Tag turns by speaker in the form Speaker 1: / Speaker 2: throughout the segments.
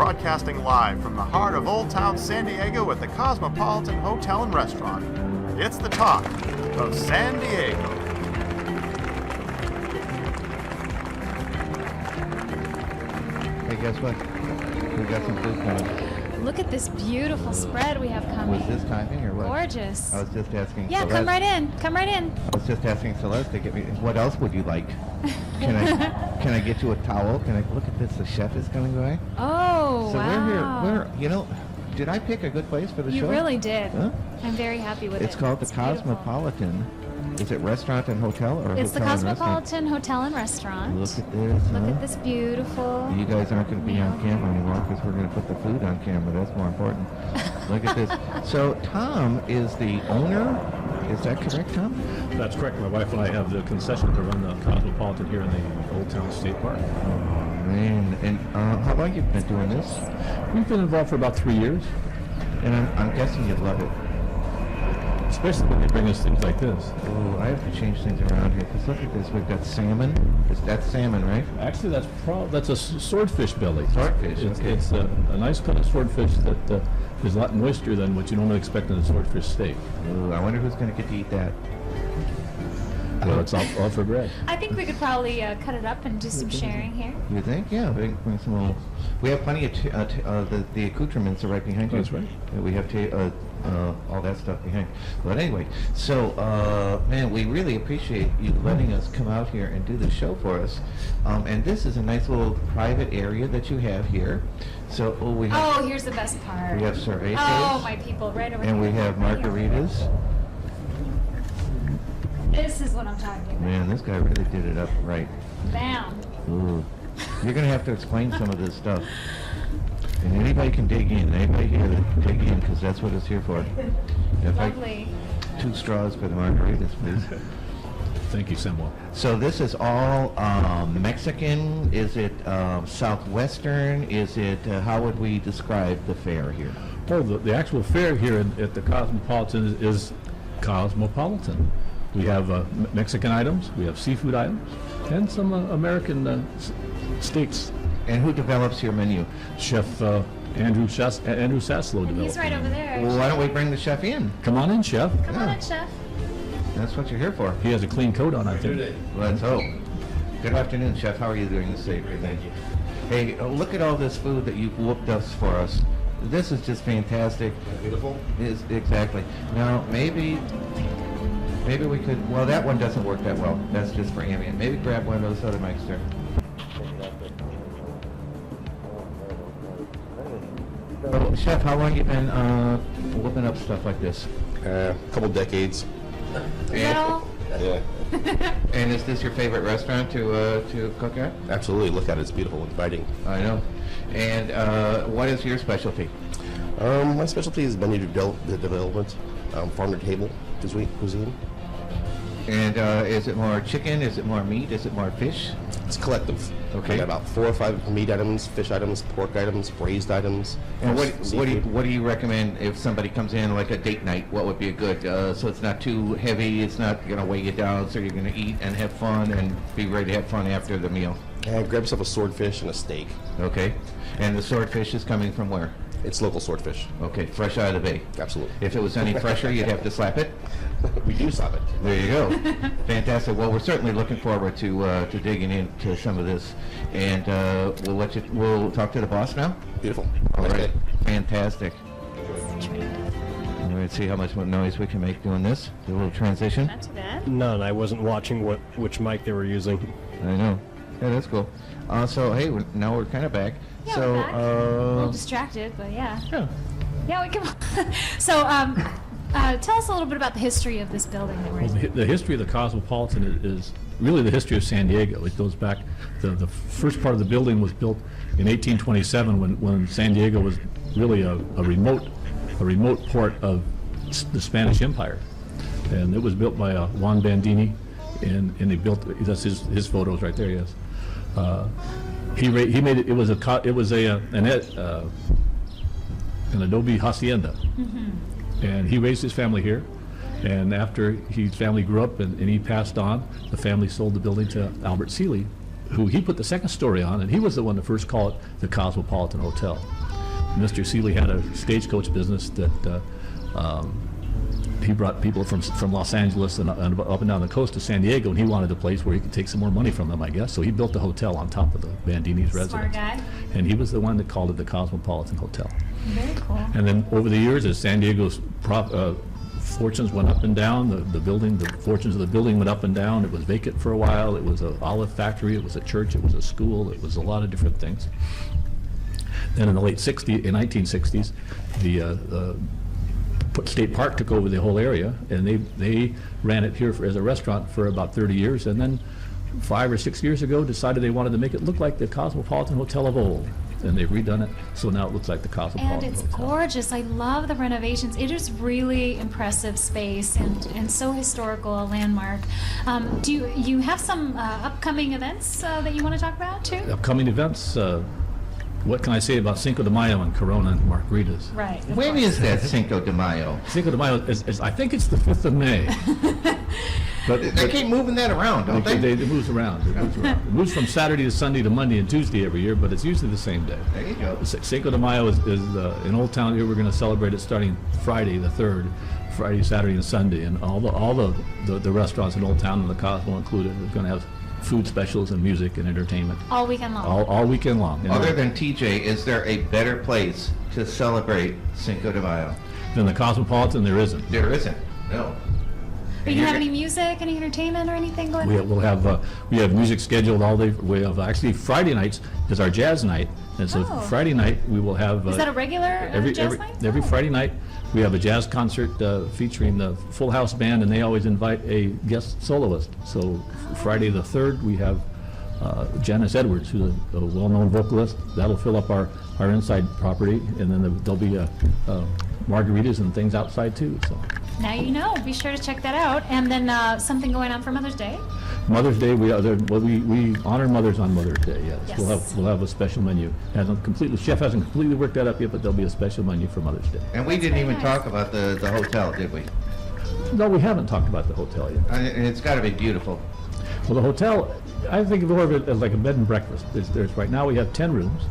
Speaker 1: broadcasting live from the heart of Old Town San Diego at the Cosmopolitan Hotel and Restaurant. It's the talk of San Diego.
Speaker 2: Hey, guess what? We got some food coming.
Speaker 3: Look at this beautiful spread we have coming.
Speaker 2: Was this timing or what?
Speaker 3: Gorgeous.
Speaker 2: I was just asking
Speaker 3: Yeah,
Speaker 2: Celeste.
Speaker 3: come right in. Come right in.
Speaker 2: I was just asking Celeste to get me, what else would you like? Can I get you a towel? Can I look at this? The chef is coming by.
Speaker 3: Oh,
Speaker 2: So
Speaker 3: wow.
Speaker 2: we're here. You know, did I pick a good place for the
Speaker 3: You
Speaker 2: show?
Speaker 3: really did.
Speaker 2: Huh?
Speaker 3: I'm very happy with it.
Speaker 2: It's called the
Speaker 3: beautiful.
Speaker 2: Cosmopolitan. Is it restaurant and hotel or
Speaker 3: It's the
Speaker 2: hotel and restaurant?
Speaker 3: Cosmopolitan Hotel and Restaurant.
Speaker 2: Look at this.
Speaker 3: Look
Speaker 2: huh?
Speaker 3: at this beautiful.
Speaker 2: You guys aren't going to be on
Speaker 3: meal.
Speaker 2: camera anymore because we're going to put the food on camera. That's more important. Look at this. So Tom is the owner. Is that correct, Tom?
Speaker 4: That's correct. My wife and I have the concession to run the Cosmopolitan here in the Old Town State Park.
Speaker 2: Oh, man. And how long you been doing this?
Speaker 4: We've been involved for about 3 years,
Speaker 2: And I'm guessing you love it.
Speaker 4: especially when they bring us things like this.
Speaker 2: Oh, I have to change things around here because look at this. We've got salmon. That's salmon, right?
Speaker 4: Actually, that's a swordfish belly.
Speaker 2: Swordfish,
Speaker 4: It's,
Speaker 2: okay.
Speaker 4: it's a nice cut of swordfish that is a lot moister than what you normally expect in a swordfish steak.
Speaker 2: Ooh, I wonder who's going to get to eat that.
Speaker 4: Well, it's all for bread.
Speaker 3: I think we could probably cut it up and do some sharing here.
Speaker 2: You think? Yeah, we can bring some little. We have plenty of the accoutrements are right behind you.
Speaker 4: That's right.
Speaker 2: We have all that stuff behind. But anyway, so man, we really appreciate you letting us come out here and do the show for us. And this is a nice little private area that you have here. So we have
Speaker 3: Oh, here's the best part.
Speaker 2: we have cervezas.
Speaker 3: Oh, my people, right over
Speaker 2: And
Speaker 3: here.
Speaker 2: we have
Speaker 3: Right here.
Speaker 2: margaritas.
Speaker 3: This is what I'm talking about.
Speaker 2: Man, this guy really did it up right.
Speaker 3: Bam.
Speaker 2: Ooh. You're going to have to explain some of this stuff. And anybody can dig in. Anybody here that dig in, because that's what it's here for. If I-
Speaker 3: Lovely.
Speaker 2: 2 straws for the margaritas, please.
Speaker 4: Thank you, Samuel.
Speaker 2: So this is all Mexican? Is it Southwestern? Is it, how would we describe the fare here?
Speaker 4: Well, the actual fare here at the Cosmopolitan is cosmopolitan. We have Mexican items, we have seafood items, and some American steaks.
Speaker 2: And who develops your menu?
Speaker 4: Chef Andrew Saslow
Speaker 3: And
Speaker 4: developed.
Speaker 3: he's right over there.
Speaker 2: Well, why don't we bring the chef in?
Speaker 4: Come on in, Chef.
Speaker 3: Come on
Speaker 2: Yeah.
Speaker 3: in, Chef.
Speaker 2: That's what you're here for.
Speaker 4: He has a clean coat on, I think.
Speaker 2: Let's hope. Good afternoon, Chef. How are you doing this evening? Thank you. Hey, look at all this food that you've whooped us for us. This is just fantastic.
Speaker 5: Beautiful.
Speaker 2: Exactly. Now, maybe we could, well, that one doesn't work that well. That's just for ambient. Maybe grab one of those other mics there. So, Chef, how long you been whooping up stuff like this?
Speaker 5: A couple decades.
Speaker 3: Is that all?
Speaker 5: Yeah,
Speaker 2: And is this your favorite restaurant to cook at?
Speaker 5: absolutely. Look at it. It's beautiful, inviting.
Speaker 2: I know. And what is your specialty?
Speaker 5: My specialty is menu development, farm to table cuisine.
Speaker 2: And is it more chicken? Is it more meat? Is it more fish?
Speaker 5: It's collective.
Speaker 2: Okay.
Speaker 5: I got about 4 or 5 meat items, fish items, pork items, braised items.
Speaker 2: And
Speaker 5: seafood.
Speaker 2: what do you recommend if somebody comes in like a date night? What would be a good, so it's not too heavy, it's not going to weigh you down, so you're going to eat and have fun and be ready to have fun after the meal?
Speaker 5: Grab yourself a swordfish and a steak.
Speaker 2: Okay. And the swordfish is coming from where?
Speaker 5: It's local swordfish.
Speaker 2: Okay, fresh out of the bay.
Speaker 5: Absolutely.
Speaker 2: If it was any fresher, you'd have to slap it.
Speaker 5: We do stop it.
Speaker 2: There you go. Fantastic. Well, we're certainly looking forward to digging into some of this, and we'll talk to the boss now.
Speaker 5: Beautiful.
Speaker 2: All
Speaker 5: Nice
Speaker 2: right.
Speaker 5: day.
Speaker 2: Fantastic. All right. See how much more noise we can make doing this. Do a little transition.
Speaker 3: Not too bad.
Speaker 6: None. I wasn't watching which mic they were using.
Speaker 2: I know. Yeah, that's cool. So hey, now we're kind of back.
Speaker 3: Yeah,
Speaker 2: so
Speaker 3: we're back. A little distracted, but yeah.
Speaker 2: yeah.
Speaker 3: Yeah, we come on. So, tell us a little bit about the history of this building that we're
Speaker 4: Well,
Speaker 3: in.
Speaker 4: the history of the Cosmopolitan is really the history of San Diego. It goes back, the first part of the building was built in 1827 when San Diego was really a remote port of the Spanish Empire. And it was built by Juan Bandini, and they built, that's his photos right there, yes. He made it, it was an adobe hacienda. And he raised his family here, and after his family grew up and he passed on, the family sold the building to Albert Seeley, who he put the second story on, and he was the one to first call it the Cosmopolitan Hotel. Mr. Seeley had a stagecoach business that he brought people from Los Angeles and up and down the coast to San Diego, and he wanted a place where he could take some more money from them, I guess. So he built a hotel on top of the Bandini's residence.
Speaker 3: Smart guy.
Speaker 4: And he was the one that called it the Cosmopolitan Hotel.
Speaker 3: Very cool.
Speaker 4: And then over the years, as San Diego's fortunes went up and down, the fortunes of the building went up and down. It was vacant for a while. It was an olive factory. It was a church. It was a school. It was a lot of different things. Then in the late 1960s, the State Park took over the whole area, and they ran it here as a restaurant for about 30 years, and then 5 or 6 years ago decided they wanted to make it look like the Cosmopolitan Hotel of old, and they've redone it, so now it looks like the Cosmopolitan
Speaker 3: And it's
Speaker 4: Hotel.
Speaker 3: gorgeous. I love the renovations. It is really impressive space and so historical, a landmark. Do you have some upcoming events that you want to talk about too?
Speaker 4: Upcoming events, what can I say about Cinco de Mayo and Corona and margaritas?
Speaker 3: Right. of
Speaker 2: When
Speaker 3: course.
Speaker 2: is that Cinco de Mayo?
Speaker 4: Cinco de Mayo is I think it's the 5th of May. But
Speaker 2: They keep moving that around, don't they?
Speaker 4: It moves around. It moves from Saturday to Sunday to Monday and Tuesday every year, but it's usually the same day.
Speaker 2: There you go.
Speaker 4: Cinco de Mayo is in Old Town here. We're going to celebrate it starting Friday the 3rd, Friday, Saturday, and Sunday, and all the restaurants in Old Town and the Cosmo included are going to have food specials and music and entertainment
Speaker 3: All weekend long.
Speaker 4: all weekend long. And
Speaker 2: Other than TJ, is there a better place to celebrate Cinco de Mayo?
Speaker 4: then the Cosmopolitan, there isn't.
Speaker 2: There isn't. No.
Speaker 3: Are you gonna have any music, any entertainment, or anything going on?
Speaker 4: We'll have we have music scheduled all day. We have actually Friday nights is our jazz night, and so
Speaker 3: Oh.
Speaker 4: Friday night we will have.
Speaker 3: Is that a regular jazz night?
Speaker 4: Every
Speaker 3: Oh.
Speaker 4: Friday night we have a jazz concert featuring the Full House Band, and they always invite a guest soloist. So Friday the 3rd we have Janice Edwards, who's a well-known vocalist. That'll fill up our inside property, and then there'll be margaritas and things outside too. So.
Speaker 3: Now you know. Be sure to check that out. And then something going on for Mother's Day.
Speaker 4: Mother's Day, we honor mothers on Mother's Day. Yes,
Speaker 3: Yes.
Speaker 4: we'll have a special menu. Chef hasn't completely worked that up yet, but there'll be a special menu for Mother's Day.
Speaker 2: And we didn't
Speaker 3: very
Speaker 2: even
Speaker 3: nice.
Speaker 2: talk about the hotel, did we?
Speaker 4: No, we haven't talked about the hotel yet.
Speaker 2: And it's got to be beautiful.
Speaker 4: Well, the hotel, I think of it as like a bed and breakfast. There's right now we have 10 rooms.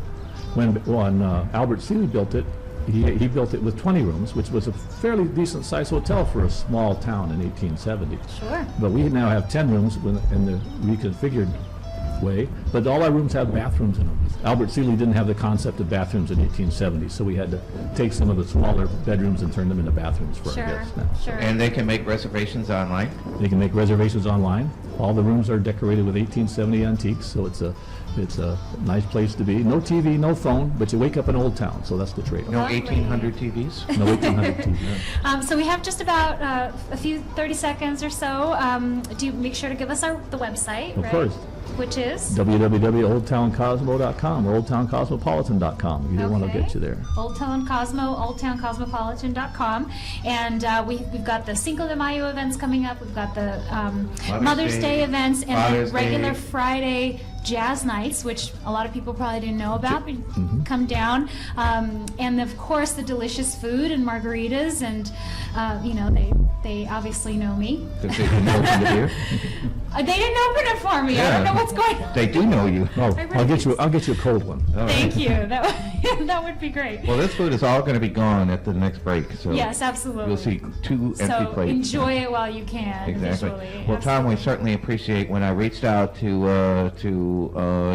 Speaker 4: When Albert Seeley built it, he built it with 20 rooms, which was a fairly decent sized hotel for a small town in 1870.
Speaker 3: Sure.
Speaker 4: But we now have 10 rooms in the reconfigured way, but all our rooms have bathrooms in them. Albert Seeley didn't have the concept of bathrooms in 1870, so we had to take some of the smaller bedrooms and turn them into bathrooms for our
Speaker 3: Sure.
Speaker 4: guests now.
Speaker 3: Sure.
Speaker 2: And they can make reservations online.
Speaker 4: They can make reservations online. All the rooms are decorated with 1870 antiques, so it's a nice place to be. No TV, no phone, but you wake up in Old Town, so that's the trade-off.
Speaker 2: No
Speaker 3: Lovely.
Speaker 2: 1800 TVs.
Speaker 4: No 1800 TV.
Speaker 3: So we have just about a few 30 seconds or so. Do you make sure to give us the website,
Speaker 4: Of
Speaker 3: right?
Speaker 4: course.
Speaker 3: Which is?
Speaker 4: www.oldtowncosmo.com or oldtowncosmopolitan.com. Either one will
Speaker 3: Okay.
Speaker 4: get you there.
Speaker 3: Old Town Cosmo, oldtowncosmopolitan.com. And we've got the Cinco de Mayo events coming up. We've got the Mother's Day events and
Speaker 2: Father's
Speaker 3: then regular
Speaker 2: Day.
Speaker 3: Friday jazz nights, which a lot of people probably didn't know about. But come down. And of course, the delicious food and margaritas. And, they obviously know me.
Speaker 2: Because they can open the beer.
Speaker 3: They didn't open it for me. I
Speaker 2: Yeah.
Speaker 3: don't know what's going on.
Speaker 2: They do know you.
Speaker 4: Oh,
Speaker 3: I
Speaker 4: I'll get
Speaker 3: really-
Speaker 4: you a cold one.
Speaker 2: All right.
Speaker 3: Thank you. That would be great.
Speaker 2: Well, this food is all going to be gone at the next break, so
Speaker 3: Yes, absolutely.
Speaker 2: you'll see 2 empty
Speaker 3: So
Speaker 2: plates.
Speaker 3: enjoy it while you can.
Speaker 2: Exactly.
Speaker 3: Visually.
Speaker 2: Well, Tom, we
Speaker 3: Absolutely.
Speaker 2: certainly appreciate when I reached out to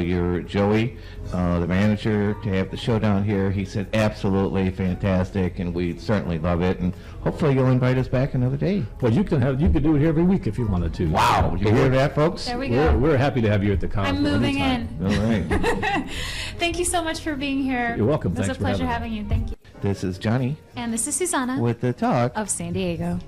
Speaker 2: your Joey, the manager, to have the show down here. He said absolutely fantastic, and we certainly love it. And hopefully you'll invite us back another day.
Speaker 4: Well, you could do it here every week if you wanted to.
Speaker 2: Wow! You hear that, folks?
Speaker 3: There we go.
Speaker 4: We're happy to have you at the Cosmo.
Speaker 3: I'm moving
Speaker 4: anytime.
Speaker 3: in.
Speaker 2: All right.
Speaker 3: Thank you so much for being here.
Speaker 4: You're welcome.
Speaker 3: It was
Speaker 4: Thanks
Speaker 3: a
Speaker 4: for
Speaker 3: pleasure
Speaker 4: having
Speaker 3: having you. Thank you.
Speaker 2: This is Johnny
Speaker 3: And this is Susanna
Speaker 2: with the talk.
Speaker 3: of San Diego.